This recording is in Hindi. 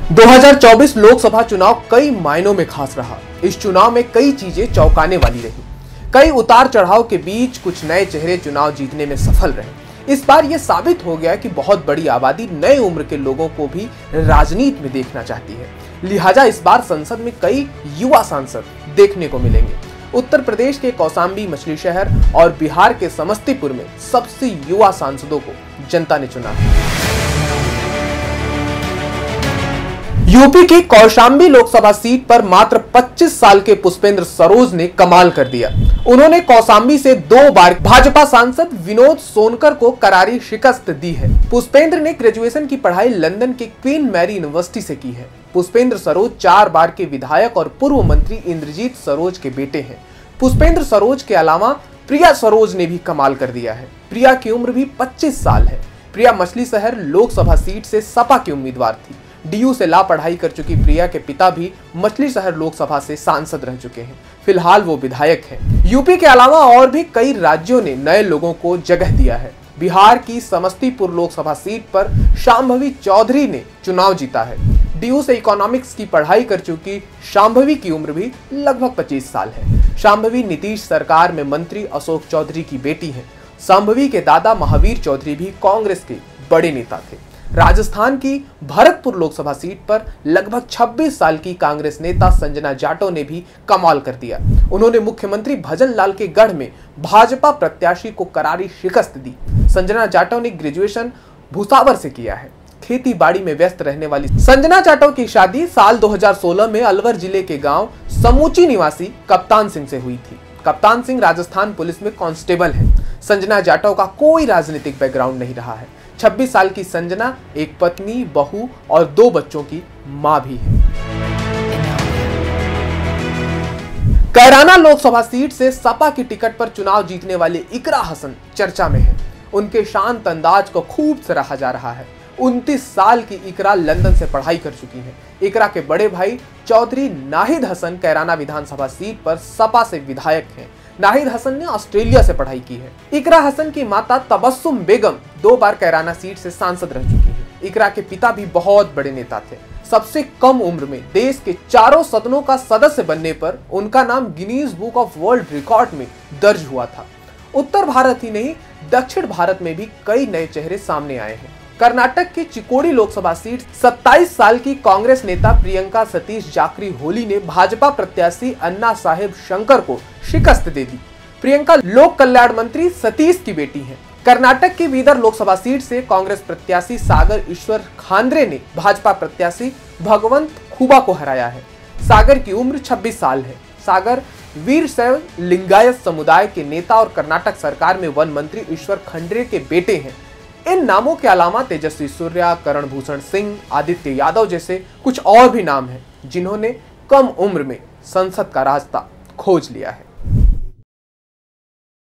2024 लोकसभा चुनाव कई मायनों में खास रहा। इस चुनाव में कई चीजें चौंकाने वाली रही। कई उतार चढ़ाव के बीच कुछ नए चेहरे चुनाव जीतने में सफल रहे। इस बार यह साबित हो गया कि बहुत बड़ी आबादी नए उम्र के लोगों को भी राजनीति में देखना चाहती है। लिहाजा इस बार संसद में कई युवा सांसद देखने को मिलेंगे। उत्तर प्रदेश के कौशाम्बी मछली शहर और बिहार के समस्तीपुर में सबसे युवा सांसदों को जनता ने चुना। यूपी की कौशाम्बी लोकसभा सीट पर मात्र 25 साल के पुष्पेंद्र सरोज ने कमाल कर दिया। उन्होंने कौशाम्बी से 2 बार भाजपा सांसद विनोद सोनकर को करारी शिकस्त दी है। पुष्पेंद्र ने ग्रेजुएशन की पढ़ाई लंदन के क्वीन मैरी यूनिवर्सिटी से की है। पुष्पेंद्र सरोज 4 बार के विधायक और पूर्व मंत्री इंद्रजीत सरोज के बेटे हैं। पुष्पेंद्र सरोज के अलावा प्रिया सरोज ने भी कमाल कर दिया है। प्रिया की उम्र भी 25 साल है। प्रिया मछली शहर लोकसभा सीट से सपा की उम्मीदवार थी। डीयू से ला पढ़ाई कर चुकी प्रिया के पिता भी मछली शहर लोकसभा से सांसद रह चुके हैं। फिलहाल वो विधायक हैं। यूपी के अलावा और भी कई राज्यों ने नए लोगों को जगह दिया है। बिहार की समस्तीपुर लोकसभा सीट पर शांभवी चौधरी ने चुनाव जीता है। डीयू से इकोनॉमिक्स की पढ़ाई कर चुकी शांभवी की उम्र भी लगभग 25 साल है। शांभवी नीतीश सरकार में मंत्री अशोक चौधरी की बेटी है। शांभवी के दादा महावीर चौधरी भी कांग्रेस के बड़े नेता थे। राजस्थान की भरतपुर लोकसभा सीट पर लगभग 26 साल की कांग्रेस नेता संजना जाटव ने भी कमाल कर दिया। उन्होंने मुख्यमंत्री भजन लाल के गढ़ में भाजपा प्रत्याशी को करारी शिकस्त दी। संजना जाटव ने ग्रेजुएशन भुसावर से किया है। खेती बाड़ी में व्यस्त रहने वाली संजना जाटव की शादी साल 2016 में अलवर जिले के गांव समूची निवासी कप्तान सिंह से हुई थी। कप्तान सिंह राजस्थान पुलिस में कांस्टेबल हैं। संजना जाटव का कोई राजनीतिक बैकग्राउंड नहीं रहा है। 26 साल की संजना एक पत्नी, बहू और 2 बच्चों की मां भी है। कैराना लोकसभा सीट से सपा की टिकट पर चुनाव जीतने वाले इकरा हसन चर्चा में है। उनके शांत अंदाज को खूब सराहा जा रहा है। 29 साल की इकरा लंदन से पढ़ाई कर चुकी हैं। इकरा के बड़े भाई चौधरी नाहिद हसन कैराना विधानसभा सीट पर सपा से विधायक हैं। नाहिद हसन ने ऑस्ट्रेलिया से पढ़ाई की है। इकरा हसन की माता तबस्सुम बेगम 2 बार कैराना सीट से सांसद रह चुकी है। इकरा के पिता भी बहुत बड़े नेता थे। सबसे कम उम्र में देश के चारों सदनों का सदस्य बनने पर उनका नाम Guinness book of world record में दर्ज हुआ था। उत्तर भारत ही नहीं, दक्षिण भारत में भी कई नए चेहरे सामने आए हैं। कर्नाटक की चिकोड़ी लोकसभा सीट 27 साल की कांग्रेस नेता प्रियंका सतीश जाकरी होली ने भाजपा प्रत्याशी अन्ना साहेब शंकर को शिकस्त दे दी। प्रियंका लोक कल्याण मंत्री सतीश की बेटी हैं। कर्नाटक की बीदर लोकसभा सीट से कांग्रेस प्रत्याशी सागर ईश्वर खांद्रे ने भाजपा प्रत्याशी भगवंत खुबा को हराया है। सागर की उम्र 26 साल है। सागर वीरशैव लिंगायत समुदाय के नेता और कर्नाटक सरकार में वन मंत्री ईश्वर खंड्रे के बेटे हैं। इन नामों के अलावा तेजस्वी सूर्या, करण भूषण सिंह, आदित्य यादव जैसे कुछ और भी नाम हैं जिन्होंने कम उम्र में संसद का रास्ता खोज लिया है।